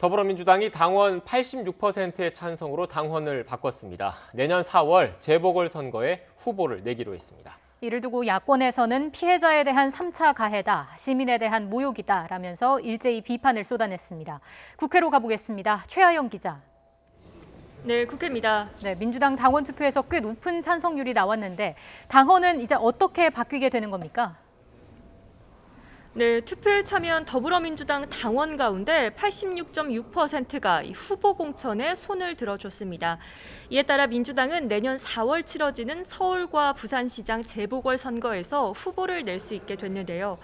더불어민주당이 당원 86%의 찬성으로 당헌을 바꿨습니다. 내년 4월 재보궐선거에 후보를 내기로 했습니다. 이를 두고 야권에서는 피해자에 대한 3차 가해다, 시민에 대한 모욕이다라면서 일제히 비판을 쏟아냈습니다. 국회로 가보겠습니다. 최하영 기자. 네, 국회입니다. 네, 민주당 당원 투표에서 꽤 높은 찬성률이 나왔는데 당헌은 이제 어떻게 바뀌게 되는 겁니까? 네, 투표에 참여한 더불어민주당 당원 가운데 86.6%가 후보 공천에 손을 들어줬습니다. 이에 따라 민주당은 내년 4월 치러지는 서울과 부산시장 재보궐선거에서 후보를 낼 수 있게 됐는데요.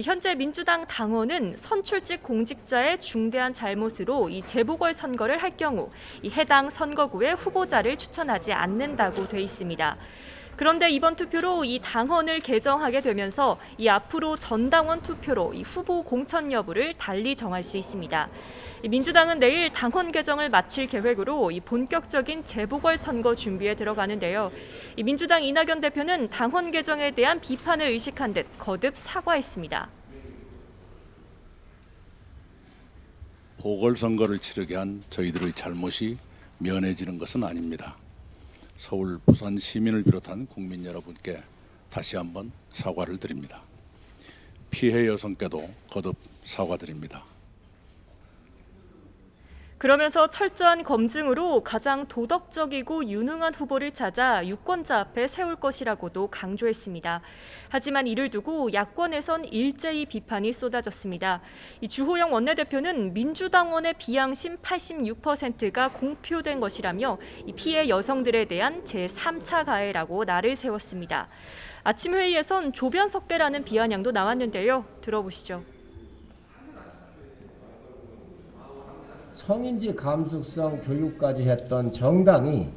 현재 민주당 당원은 선출직 공직자의 중대한 잘못으로 이 재보궐선거를 할 경우 해당 선거구에 후보자를 추천하지 않는다고 돼 있습니다. 그런데 이번 투표로 이 당헌을 개정하게 되면서 앞으로 전당원 투표로 후보 공천 여부를 달리 정할 수 있습니다. 민주당은 내일 당헌 개정을 마칠 계획으로 본격적인 재보궐선거 준비에 들어가는데요. 민주당 이낙연 대표는 당헌 개정에 대한 비판을 의식한 듯 거듭 사과했습니다. 보궐선거를 치르게 한 저희들의 잘못이 면해지는 것은 아닙니다. 서울, 부산 시민을 비롯한 국민 여러분께 다시 한번 사과를 드립니다. 피해 여성께도 거듭 사과드립니다. 그러면서 철저한 검증으로 가장 도덕적이고 유능한 후보를 찾아 유권자 앞에 세울 것이라고도 강조했습니다. 하지만 이를 두고 야권에선 일제히 비판이 쏟아졌습니다. 주호영 원내대표는 민주당원의 비양심 86%가 공표된 것이라며 피해 여성들에 대한 제3차 가해라고 날을 세웠습니다. 아침 회의에선 조변석계라는 비아냥도 나왔는데요. 들어보시죠. 성인지 감수성 교육까지 했던 정당이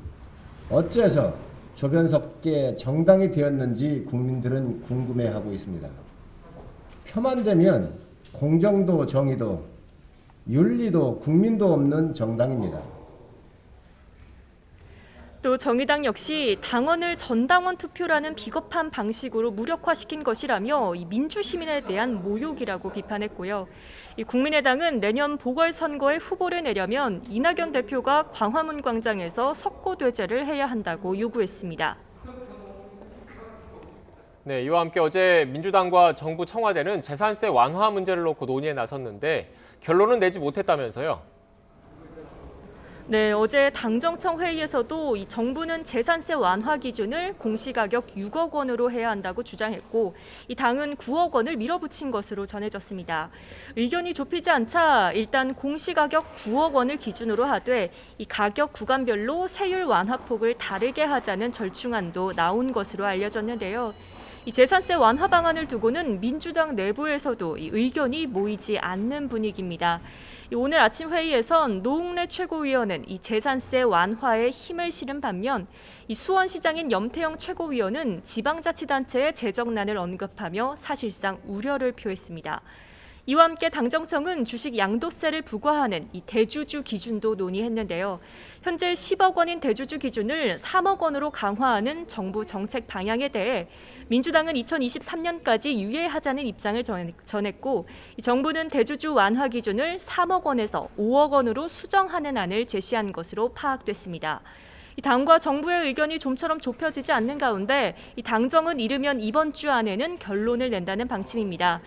어째서 조변석계 정당이 되었는지 국민들은 궁금해하고 있습니다. 표만 되면 공정도 정의도 윤리도 국민도 없는 정당입니다. 또 정의당 역시 당원을 전당원 투표라는 비겁한 방식으로 무력화시킨 것이라며 민주시민에 대한 모욕이라고 비판했고요. 국민의당은 내년 보궐선거에 후보를 내려면 이낙연 대표가 광화문 광장에서 석고대죄를 해야 한다고 요구했습니다. 네, 이와 함께 어제 민주당과 정부 청와대는 재산세 완화 문제를 놓고 논의에 나섰는데 결론은 내지 못했다면서요? 네, 어제 당정청 회의에서도 정부는 재산세 완화 기준을 공시가격 6억 원으로 해야 한다고 주장했고 당은 9억 원을 밀어붙인 것으로 전해졌습니다. 의견이 좁히지 않자 일단 공시가격 9억 원을 기준으로 하되 가격 구간별로 세율 완화폭을 다르게 하자는 절충안도 나온 것으로 알려졌는데요. 재산세 완화 방안을 두고는 민주당 내부에서도 의견이 모이지 않는 분위기입니다. 오늘 아침 회의에선 노웅래 최고위원은 재산세 완화에 힘을 실은 반면 수원시장인 염태영 최고위원은 지방자치단체의 재정난을 언급하며 사실상 우려를 표했습니다. 이와 함께 당정청은 주식 양도세를 부과하는 대주주 기준도 논의했는데요. 현재 10억 원인 대주주 기준을 3억 원으로 강화하는 정부 정책 방향에 대해 민주당은 2023년까지 유예하자는 입장을 전했고 정부는 대주주 완화 기준을 3억 원에서 5억 원으로 수정하는 안을 제시한 것으로 파악됐습니다. 당과 정부의 의견이 좀처럼 좁혀지지 않는 가운데 당정은 이르면 이번 주 안에는 결론을 낸다는 방침입니다.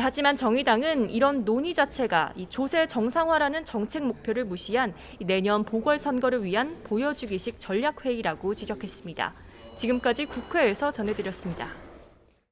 하지만 정의당은 이런 논의 자체가 조세 정상화라는 정책 목표를 무시한 내년 보궐선거를 위한 보여주기식 전략회의라고 지적했습니다. 지금까지 국회에서 전해드렸습니다.